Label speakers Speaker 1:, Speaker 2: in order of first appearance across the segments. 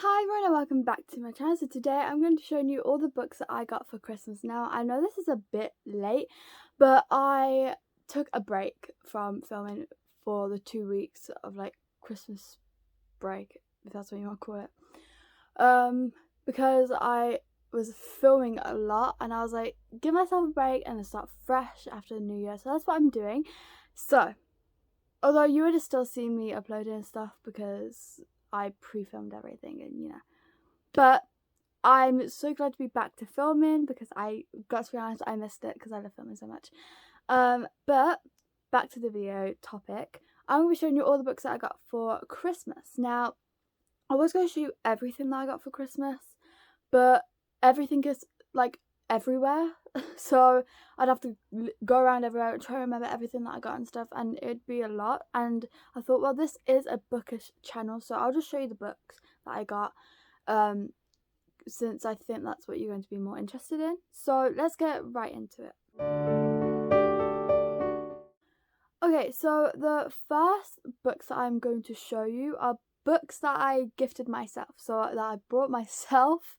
Speaker 1: Hi everyone and welcome back to my channel. So today I'm going to show you all the books that I got for Christmas. Now I know this is a bit late, but I took a break from filming for the 2 weeks of like Christmas break, if that's what you want to call it. Because I was filming a lot and I was like, give myself a break and then start fresh after the new year. So that's what I'm doing. So although you would have still seen me uploading and stuff because I pre-filmed everything and but I'm so glad to be back to filming because I got to be honest, I missed it because I love filming so much. But back to the video topic. I'm going to be showing you all the books that I got for Christmas. Now, I was going to show you everything that I got for Christmas, but everything is like everywhere. So I'd have to go around everywhere and try to remember everything that I got and stuff, and it'd be a lot. And I thought, well, this is a bookish channel, so I'll just show you the books that I got. Since I think that's what you're going to be more interested in. So let's get right into it. Okay, so the first books that I'm going to show you are books that I gifted myself. So that I brought myself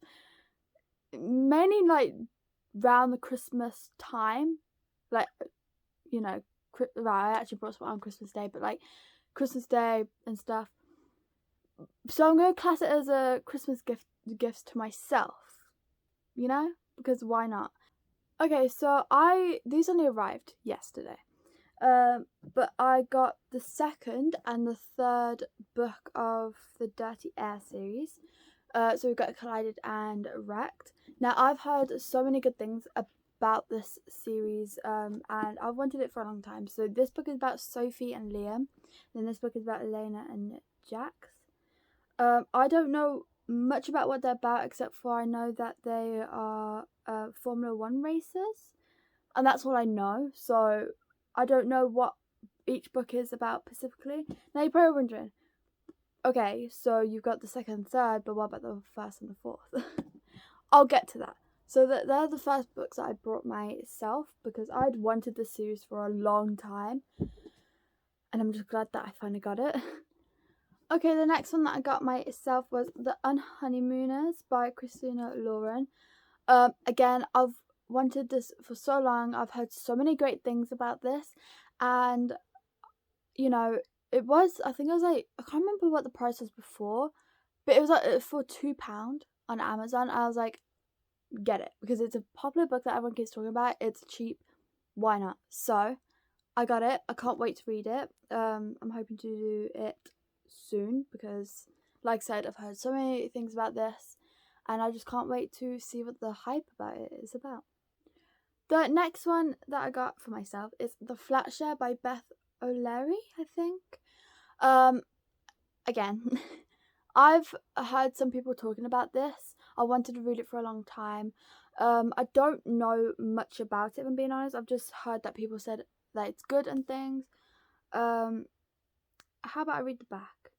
Speaker 1: mainly like around the Christmas time. Like, I actually brought some on Christmas Day, but like Christmas Day and stuff. So I'm going to class it as a Christmas gifts to myself, because why not? Okay, so these only arrived yesterday, but I got the second and the third book of the Dirty Air series. So we've got Collided and Wrecked. Now I've heard so many good things about this series, and I've wanted it for a long time. So this book is about Sophie and Liam, then this book is about Elena and Jax. I don't know much about what they're about, except for I know that they are Formula 1 racers, and that's all I know. So I don't know what each book is about specifically. Now you're probably wondering, okay, so you've got the second and third, but what about the first and the fourth? I'll get to that. So they're the first books that I brought myself because I'd wanted this series for a long time, and I'm just glad that I finally got it. Okay, the next one that I got myself was The Honeymooners by Christina Lauren. Again, I've wanted this for so long. I've heard so many great things about this, and it was, I think it was like, I can't remember what the price was before, but it was like for £2 on Amazon. I was like, get it, because it's a popular book that everyone keeps talking about. It's cheap, why not? So I got it. I can't wait to read it. I'm hoping to do it soon because, like I said, I've heard so many things about this and I just can't wait to see what the hype about it is about. The next one that I got for myself is The Flatshare by Beth O'Leary, I think. Again, I've heard some people talking about this. I wanted to read it for a long time. I don't know much about it, if I'm being honest. I've just heard that people said that it's good and things. How about I read the back?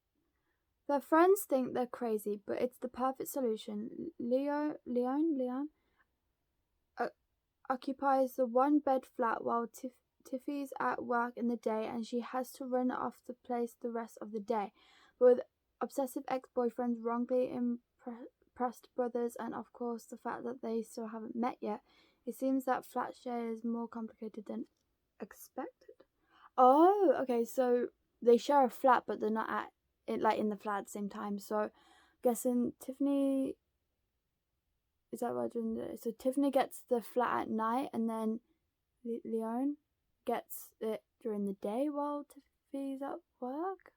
Speaker 1: Their friends think they're crazy, but it's the perfect solution. Leon occupies the one-bed flat while Tiffy's at work in the day, and she has to run off the place the rest of the day. But with obsessive ex-boyfriends, wrongly impressed brothers, and of course the fact that they still haven't met yet, it seems that flat share is more complicated than expected. Oh, okay, so they share a flat, but they're not in the flat at the same time. So, guessing Tiffany, is that what I'm doing? So Tiffany gets the flat at night, and then Leon gets it during the day while Tiffany's at work.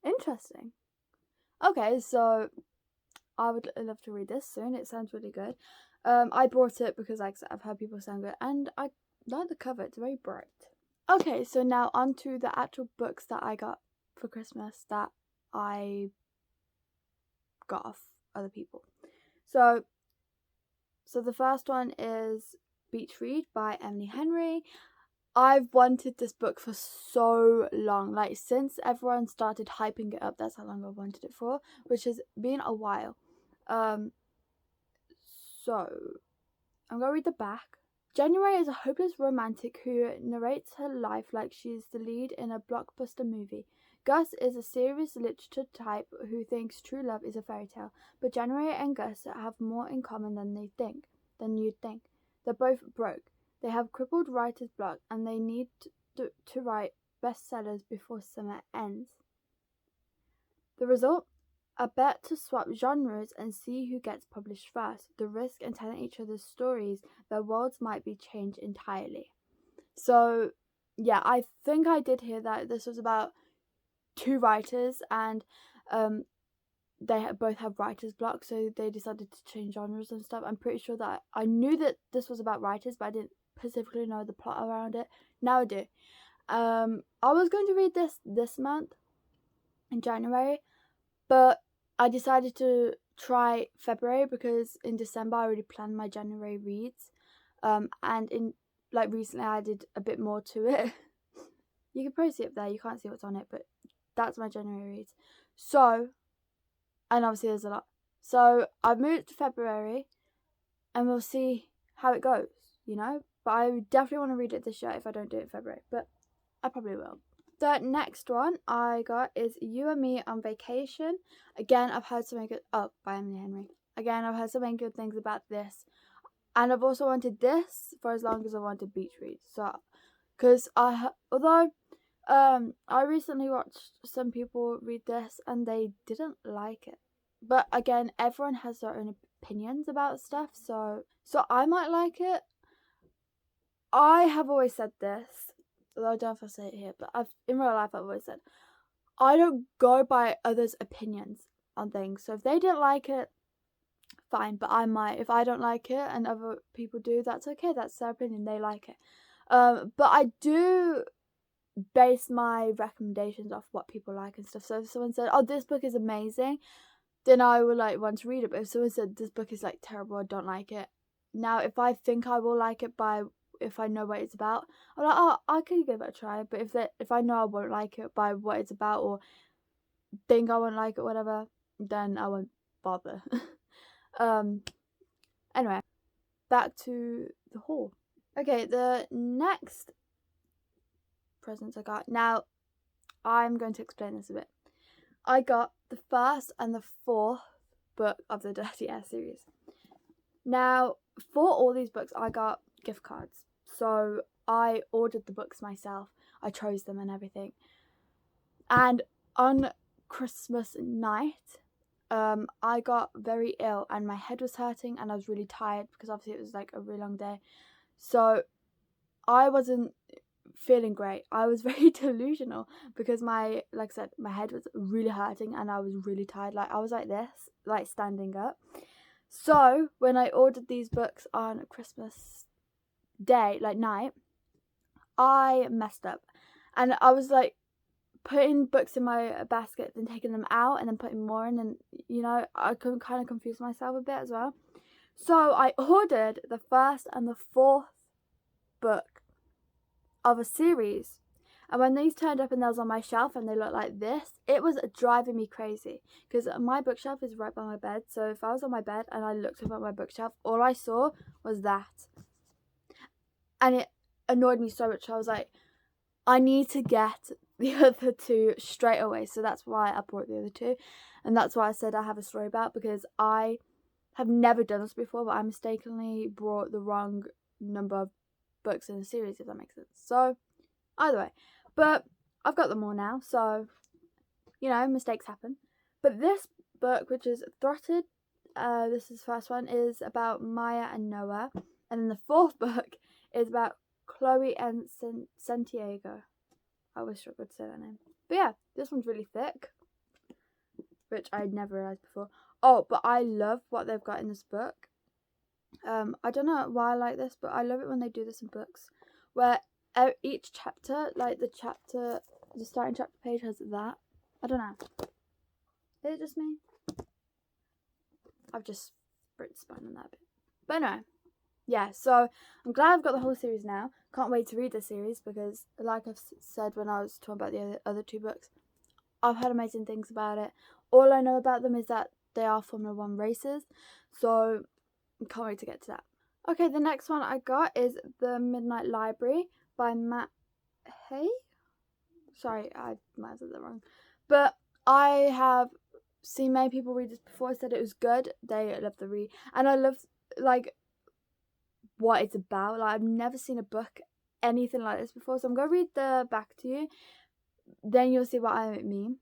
Speaker 1: Interesting. Okay, so I would love to read this soon. It sounds really good. I brought it because, like I said, I've heard people sound good, and I like the cover. It's very bright. Okay, so now on to the actual books that I got for Christmas that I got off other people. So the first one is Beach Read by Emily Henry. I've wanted this book for so long, like since everyone started hyping it up. That's how long I've wanted it for, which has been a while. So I'm gonna read the back. January is a hopeless romantic who narrates her life like she's the lead in a blockbuster movie. Gus is a serious literature type who thinks true love is a fairy tale, but January and Gus have more in common than you'd think. They're both broke. They have crippled writer's block, and they need to write bestsellers before summer ends. The result? A bet to swap genres and see who gets published first. The risk in telling each other's stories, their worlds might be changed entirely. So, yeah, I think I did hear that this was about two writers, and they both have writer's block, so they decided to change genres and stuff. I'm pretty sure that I knew that this was about writers, but I didn't specifically know the plot around it. Now I do. I was going to read this month in January, but I decided to try February because in December I already planned my January reads, and in recently I did a bit more to it. You can probably see it there. You can't see what's on it, but that's my January reads. So, and obviously there's a lot. So I've moved to February, and we'll see how it goes, you know. But I definitely want to read it this year if I don't do it in February, but I probably will. The next one I got is You and Me on Vacation. Again, I've heard so many good... Oh, by Emily Henry. Again, I've heard so many good things about this. And I've also wanted this for as long as I wanted beach reads. So, because I recently watched some people read this and they didn't like it. But again, everyone has their own opinions about stuff. So I might like it. I have always said this. Although I don't know if I say it here, but in real life I've always said I don't go by others' opinions on things. So if they didn't like it, fine, but I might. If I don't like it and other people do, that's okay. That's their opinion. They like it. But I do base my recommendations off what people like and stuff. So if someone said, "Oh, this book is amazing," then I will want to read it. But if someone said this book is terrible, I don't like it. Now, if I think I will like it if I know what it's about, I'm like, oh, I could give it a try. But if I know I won't like it by what it's about or think I won't like it, whatever, then I won't bother. Anyway, back to the haul. Okay, the next presents I got. Now, I'm going to explain this a bit. I got the first and the fourth book of the Dirty Air series. Now, for all these books, I got gift cards. So I ordered the books myself. I chose them and everything. And on Christmas night, I got very ill and my head was hurting and I was really tired because obviously it was a really long day. So I wasn't feeling great. I was very delusional because my head was really hurting and I was really tired. I was like this, standing up. So when I ordered these books on Christmas day, night, I messed up. And I was putting books in my basket, then taking them out and then putting more in, and I could kind of confuse myself a bit as well. So I ordered the first and the fourth book of a series, and when these turned up and they was on my shelf and they looked like this, it was driving me crazy because my bookshelf is right by my bed. So if I was on my bed and I looked up at my bookshelf, all I saw was that, and it annoyed me so much. I was like, I need to get the other two straight away. So that's why I brought the other two, and that's why I said I have a story about, because I have never done this before, but I mistakenly brought the wrong number of books in the series, if that makes sense. So either way, but I've got them all now, so mistakes happen. But this book, which is Throtted, this is the first one, is about Maya and Noah, and then the fourth book is about Chloe and Santiago. I wish I could say that name. But yeah, this one's really thick, which I'd never realised before. Oh, but I love what they've got in this book. I don't know why I like this, but I love it when they do this in books, where each chapter, the starting chapter page has that. I don't know. Is it just me? I've just spun on that a bit. But anyway, yeah, so I'm glad I've got the whole series now. Can't wait to read the series because, like I've said when I was talking about the other two books, I've heard amazing things about it. All I know about them is that they are Formula 1 races, so can't wait to get to that. Okay, the next one I got is The Midnight Library by Matt Hay. Sorry, I might have said that wrong. But I have seen many people read this before, said it was good. They love the read. And I love, like, what it's about. Like, I've never seen a book anything like this before. So I'm going to read the back to you. Then you'll see what I mean.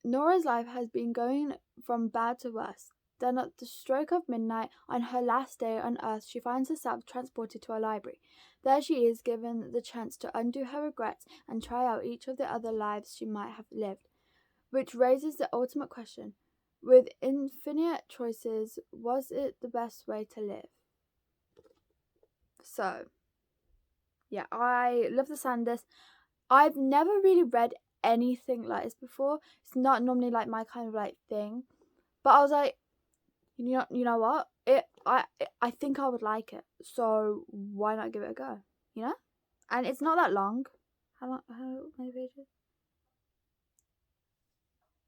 Speaker 1: Nora's life has been going from bad to worse. Then at the stroke of midnight, on her last day on earth, she finds herself transported to a library. There she is given the chance to undo her regrets and try out each of the other lives she might have lived. Which raises the ultimate question. With infinite choices, was it the best way to live? So, yeah, I love the sound of this. I've never really read anything like this before. It's not normally like my kind of like thing. But I was like, you know what? I think I would like it. So why not give it a go? You know? And it's not that long. How many pages?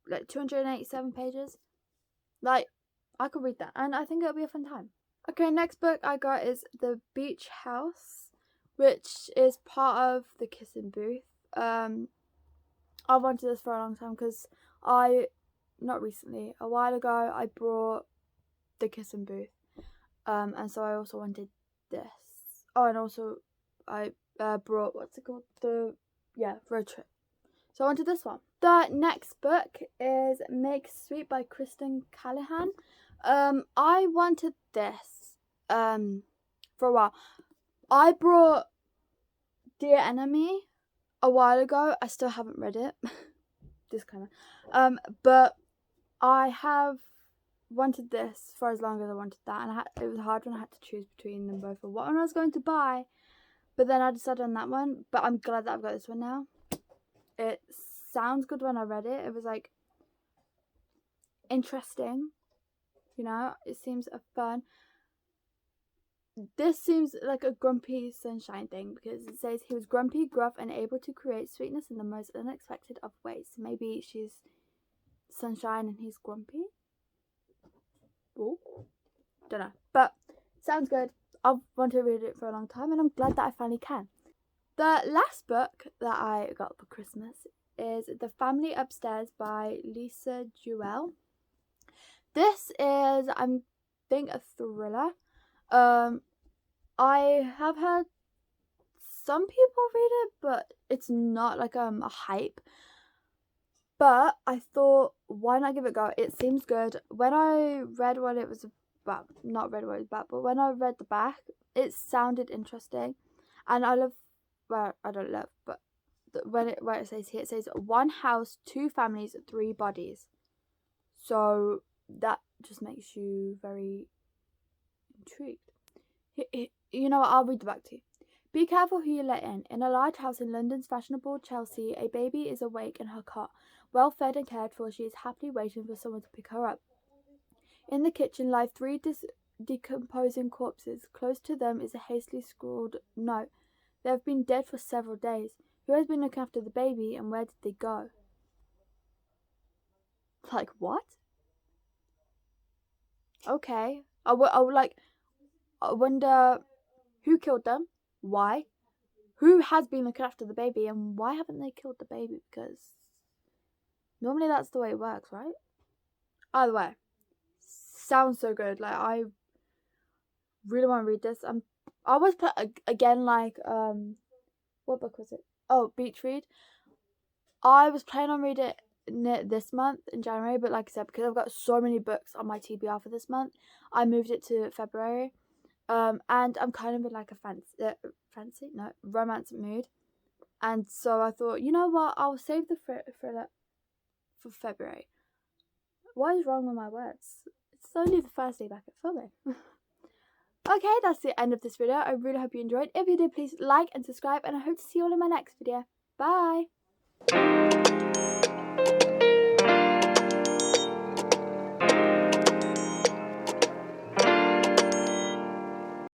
Speaker 1: Like 287 pages. Like, I could read that, and I think it'll be a fun time. Okay, next book I got is The Beach House, which is part of the Kissing Booth. I've wanted this for a long time because not recently, a while ago, I brought the Kissing Booth, and so I also wanted this. Oh, and also I brought, what's it called? Road Trip. So I wanted this one. The next book is Make Sweet by Kristen Callahan. I wanted this for a while. I brought Dear Enemy a while ago. I still haven't read it. Disclaimer. But I have wanted this for as long as I wanted that, and it was hard when I had to choose between them both or what one I was going to buy. But then I decided on that one. But I'm glad that I've got this one now. It sounds good when I read it. It was like interesting, you know. It seems fun. This seems like a grumpy sunshine thing because it says he was grumpy, gruff, and able to create sweetness in the most unexpected of ways. Maybe she's sunshine and he's grumpy. Oh, don't know, but sounds good. I've wanted to read it for a long time, and I'm glad that I finally can. The last book that I got for Christmas is The Family Upstairs by Lisa Jewell. This is, I think, a thriller. I have heard some people read it, but it's not like a hype. But I thought, why not give it a go? It seems good. When I read what it was about, not read what it was about, but when I read the back, it sounded interesting. And I love, well, I don't love, but where it says here, it says 1 house, 2 families, 3 bodies. So that just makes you very intrigued. You know what, I'll read the back to you. Be careful who you let in. In a large house in London's fashionable Chelsea, a baby is awake in her cot. Well fed and cared for, she is happily waiting for someone to pick her up. In the kitchen lie 3 decomposing corpses. Close to them is a hastily scrawled note. They have been dead for several days. Who has been looking after the baby, and where did they go? Like, what? Okay. I wonder who killed them, why, who has been looking after the baby, and why haven't they killed the baby? Because normally that's the way it works, right? Either way, sounds so good. Like, I really want to read this. I always put again, like, what book was it? Oh, Beach Read. I was planning on reading it this month in January, but like I said, because I've got so many books on my TBR for this month, I moved it to February. And I'm kind of in like a romance mood, and so I thought, you know what, I'll save the thriller for February. What is wrong with my words? It's only the first day back at filming. Okay, that's the end of this video. I really hope you enjoyed. If you did, please like and subscribe, and I hope to see you all in my next video. Bye.